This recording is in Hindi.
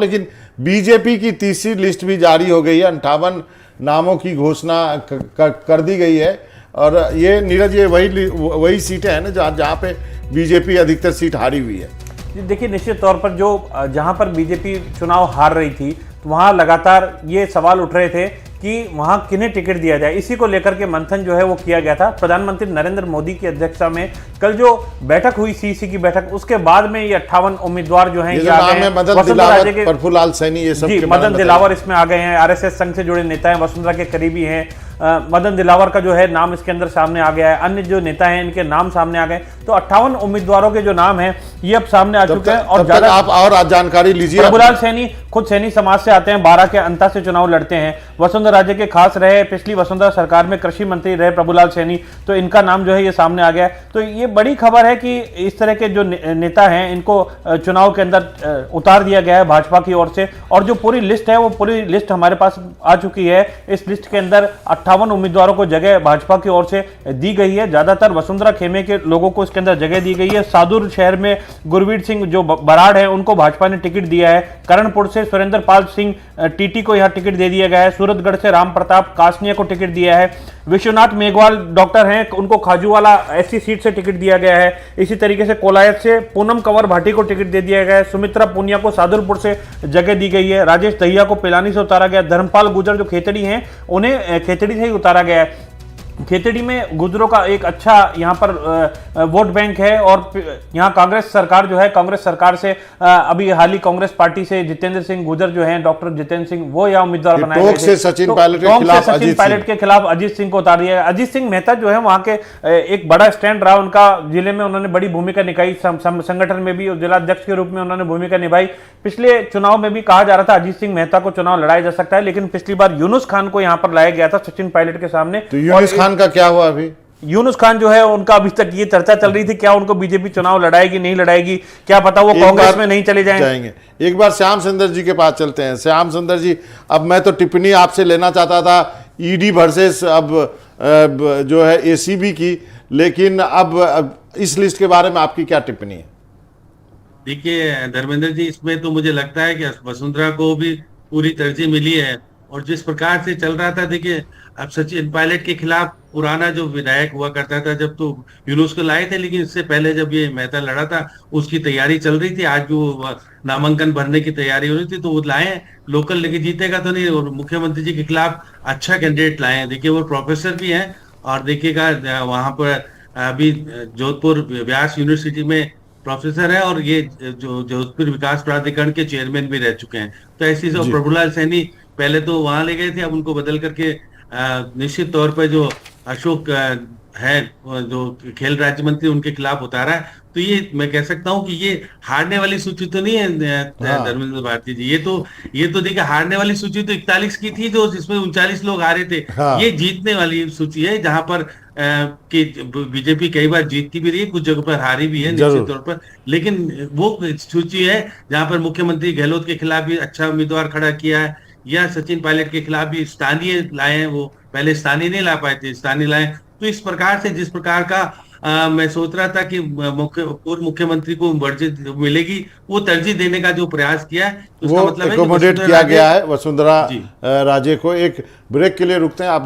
लेकिन बीजेपी की तीसरी लिस्ट भी जारी हो गई है, 58 नामों की घोषणा कर दी गई है। और ये नीरज, ये वही सीटें हैं ना जहाँ पे बीजेपी अधिकतर सीट हारी हुई है। देखिए, निश्चित तौर पर जो जहां पर बीजेपी चुनाव हार रही थी तो वहां लगातार ये सवाल उठ रहे थे कि वहां किन्हें टिकट दिया जाए। इसी को लेकर के मंथन जो है वो किया गया था। प्रधानमंत्री नरेंद्र मोदी की अध्यक्षता में कल जो बैठक हुई, सीसी की बैठक, उसके बाद में ये 58 उम्मीदवार जो हैं मदन दिलावर, प्रफुल्ल सैनी, ये सब मदन दिलावर इसमें आ गए हैं। आरएसएस संघ से जुड़े नेता हैं, वसुंधरा के करीबी हैं। मदन दिलावर का जो है नाम इसके अंदर सामने आ गया है। अन्य जो नेता हैं इनके नाम सामने आ गए। तो 58 उम्मीदवारों के जो नाम हैं ये अब सामने आ चुके हैं। और ज्यादा आप और जानकारी लीजिए। प्रभुलाल सैनी खुद सैनी समाज से आते हैं, 12 के अंता से चुनाव लड़ते हैं। वसुंधरा राजे के खास रहे, पिछली वसुंधरा सरकार में कृषि मंत्री रहे प्रभुलाल सैनी, तो इनका नाम जो है ये सामने आ गया है। तो ये बड़ी खबर है कि इस तरह के जो नेता हैं इनको चुनाव के अंदर उतार दिया गया है भाजपा की ओर से। और जो पूरी लिस्ट है वो पूरी लिस्ट हमारे पास आ चुकी है। इस लिस्ट के अंदर 58 उम्मीदवारों को जगह भाजपा की ओर से दी गई है। ज्यादातर वसुंधरा खेमे के लोगों को इसके अंदर जगह दी गई है। सादुर शहर में गुरवीर सिंह जो बराड़ है उनको भाजपा ने टिकट दिया है। करणपुर से सुरेंद्र पाल सिंह टीटी को यहां टिकट दे दिया गया है। सूरतगढ़ से राम प्रताप कासनिया को टिकट दिया है। विश्वनाथ मेघवाल डॉक्टर हैं, उनको खाजूवाला ऐसी सीट से टिकट दिया गया है। इसी तरीके से कोलायत से पूनम कंवर भाटी को टिकट दे दिया गया है। सुमित्रा पुनिया को सादुलपुर से जगह दी गई है। राजेश दहिया को पिलानी से उतारा गया। धर्मपाल गुजर जो खेतड़ी हैं उन्हें खेतड़ी से ही उतारा गया है। खेतड़ी में गुजरों का एक अच्छा यहाँ पर वोट बैंक है। और यहाँ कांग्रेस सरकार जो है, कांग्रेस सरकार से अभी हाल ही कांग्रेस पार्टी से जितेंद्र सिंह गुजर जो हैं, डॉक्टर जितेंद्र सिंह, वो यहाँ उम्मीदवार बनाए गए थे। सचिन पायलट के खिलाफ अजीत सिंह को उतार दिया। अजीत सिंह मेहता जो है वहाँ के एक बड़ा स्टैंड रहा उनका, जिले में उन्होंने बड़ी भूमिका निभाई, संगठन में भी और जिलाध्यक्ष के रूप में उन्होंने भूमिका निभाई। पिछले चुनाव में भी कहा जा रहा था अजीत सिंह मेहता को चुनाव लड़ाया जा सकता है, लेकिन पिछली बार यूनुस खान को यहाँ पर लाया गया था सचिन पायलट के सामने। तो यूनुस खान का क्या हुआ? अभी यूनुस खान जो है उनका अभी तक ये चर्चा चल रही थी, क्या उनको बीजेपी चुनाव लड़ाएगी नहीं लड़ाएगी, क्या पता वो कांग्रेस में नहीं चले जाएंगे। एक बार श्याम सुंदर जी के पास चलते हैं। श्याम सुंदर जी, अब मैं तो टिप्पणी आपसे लेना चाहता था ईडी वर्सेस अब जो है एसीबी की, लेकिन अब इस लिस्ट के बारे में आपकी क्या टिप्पणी है? देखिए धर्मेंद्र जी, इसमें तो मुझे लगता है कि वसुंधरा को भी पूरी तरजीह मिली है। और जिस प्रकार से चल रहा था, देखिए अब सचिन पायलट के खिलाफ पुराना जो विधायक हुआ करता था, जब तो यूनुस को लाए थे, लेकिन इससे पहले जब ये मेहता लड़ा था उसकी तैयारी चल रही थी। आज जो नामांकन भरने की तैयारी हो रही थी तो वो लाए, लोकल लेके जीतेगा तो नहीं। और मुख्यमंत्री जी के खिलाफ अच्छा कैंडिडेट लाए हैं। देखिए वो प्रोफेसर भी हैं और देखिएगा वहां पर अभी जोधपुर व्यास यूनिवर्सिटी में प्रोफेसर है और ये जो जोधपुर विकास प्राधिकरण के चेयरमैन भी रह चुके हैं। तो ऐसी जो प्रभुलाल सैनी पहले तो वहां ले गए थे, अब उनको बदल करके निश्चित तौर पर जो अशोक है जो खेल राज्य मंत्री, उनके खिलाफ उतारा है। तो ये मैं कह सकता हूं कि ये हारने वाली सूची तो नहीं है धर्मेंद्र भारती जी। ये तो देखिए हारने वाली सूची तो 41 की थी, जो जिसमें 39 लोग हारे थे। ये जीतने वाली सूची है, जहां पर कि बीजेपी कई बार जीतती भी रही है, कुछ जगह पर हारी भी है निश्चित तौर पर। लेकिन वो सूची है जहां पर मुख्यमंत्री गहलोत के खिलाफ भी अच्छा उम्मीदवार खड़ा किया है, या सचिन पायलट के खिलाफ भी स्थानीय लाए हैं। वो पहले स्थानीय नहीं ला पाए थे, स्थानीय लाए। तो इस प्रकार से जिस प्रकार का मैं सोच रहा था कि पूर्व मुख्यमंत्री को वर्जित मिलेगी, वो तरजीह देने का जो प्रयास किया है, तो उसका मतलब एकोमोडेट किया गया है वसुंधरा राजे को। एक ब्रेक के लिए रुकते हैं आप।